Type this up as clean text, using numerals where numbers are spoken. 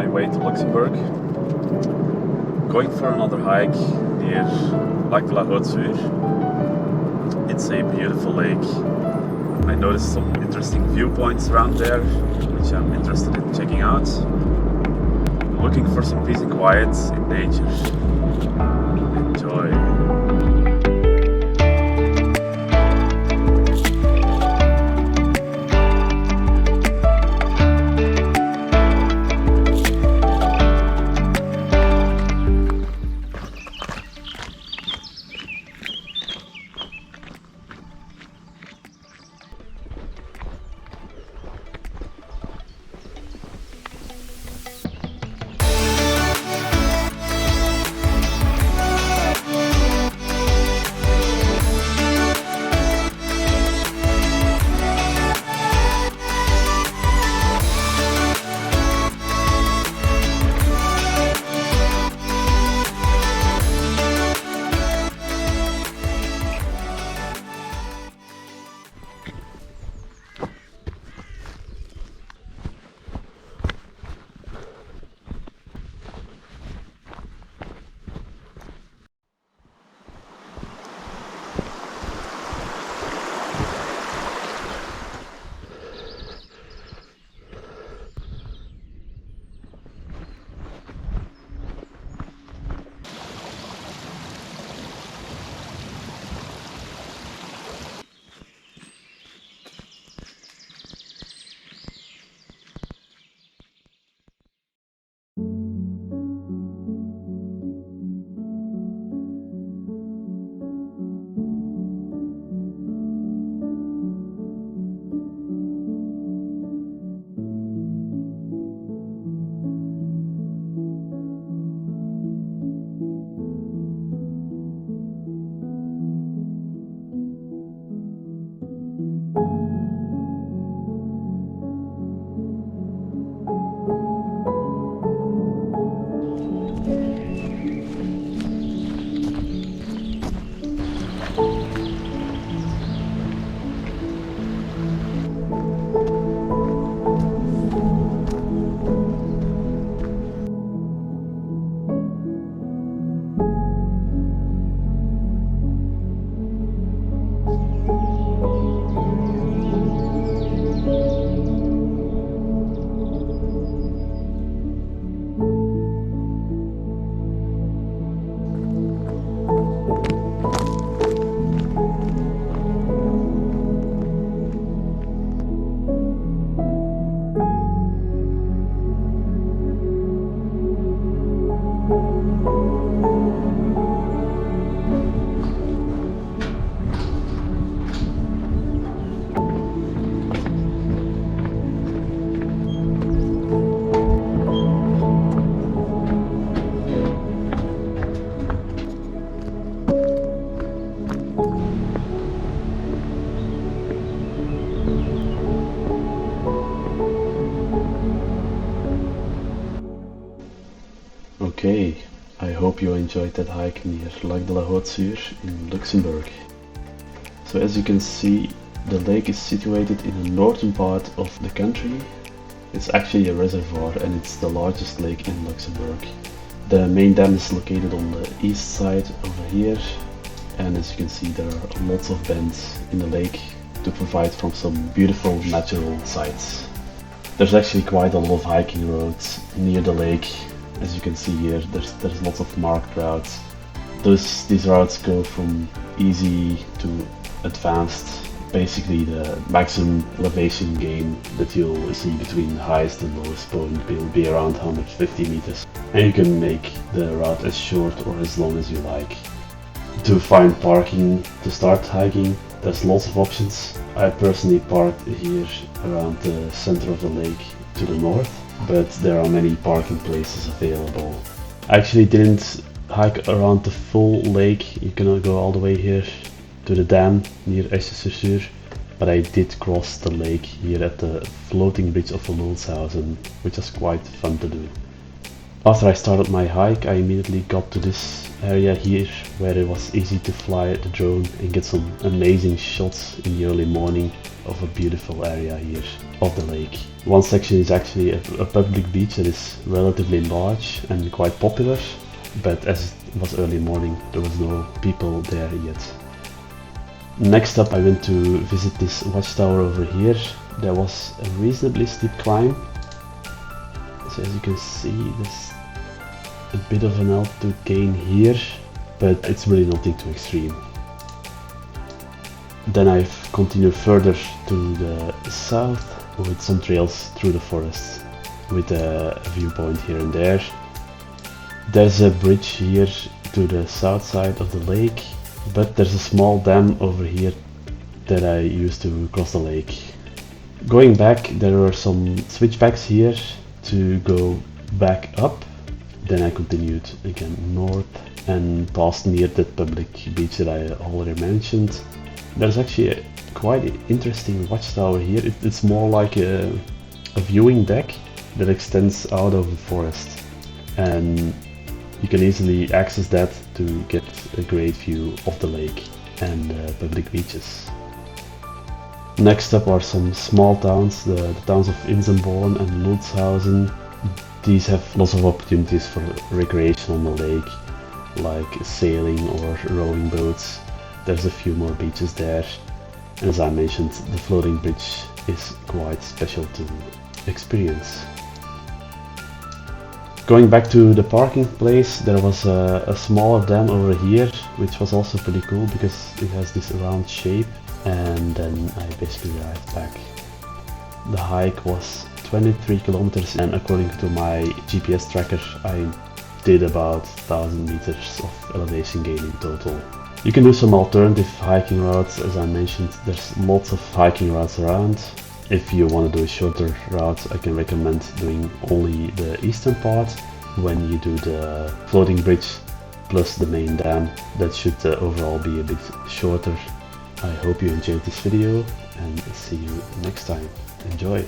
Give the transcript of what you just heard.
way to Luxembourg. Going for another hike near La Haute Sûre. It's a beautiful lake. I noticed some interesting viewpoints around there, which I'm interested in checking out. Looking for some peace and quiet in nature. Enjoy. Okay, I hope you enjoyed that hike near Lac de la Haute Sûre in Luxembourg. So as you can see, the lake is situated in the northern part of the country. It's actually a reservoir and it's the largest lake in Luxembourg. The main dam is located on the east side over here, and as you can see there are lots of bends in the lake to provide from some beautiful natural sights. There's actually quite a lot of hiking roads near the lake. As you can see here, there's lots of marked routes. These routes go from easy to advanced. Basically the maximum elevation gain that you'll see between the highest and lowest point will be around 150 meters. And you can make the route as short or as long as you like. To find parking to start hiking, there's lots of options. I personally parked here around the center of the lake to the north, but there are many parking places available. I actually didn't hike around the full lake. You cannot go all the way here to the dam near Haute, but I did cross the lake here at the floating bridge of Verloonshausen, which was quite fun to do. After I started my hike, I immediately got to this area here where it was easy to fly the drone and get some amazing shots in the early morning of a beautiful area here of the lake. One section is actually a public beach that is relatively large and quite popular, but as it was early morning there was no people there yet. Next up I went to visit this watchtower over here. There was a reasonably steep climb. So as you can see, there's a bit of an altitude gain here, but it's really nothing too extreme. Then I've continued further to the south with some trails through the forest with a viewpoint here and there. There's a bridge here to the south side of the lake, but there's a small dam over here that I used to cross the lake. Going back, there were some switchbacks here to go back up. Then I continued again north and passed near that public beach that I already mentioned. There's actually a quite interesting watchtower here. It's more like a viewing deck that extends out of the forest, and you can easily access that to get a great view of the lake and public beaches. Next up are some small towns, the towns of Inzemborn and Luxembourg. These have lots of opportunities for recreation on the lake, like sailing or rowing boats. There's a few more beaches there. And as I mentioned, the floating bridge is quite special to experience. Going back to the parking place, there was a smaller dam over here, which was also pretty cool because it has this round shape. And then I basically arrived back. The hike was 23 kilometers, and according to my GPS tracker I did about 1000 meters of elevation gain in total. You can do some alternative hiking routes. As I mentioned, there's lots of hiking routes around. If you want to do a shorter route, I can recommend doing only the eastern part when you do the floating bridge plus the main dam. That should overall be a bit shorter. I hope you enjoyed this video and see you next time. Enjoy!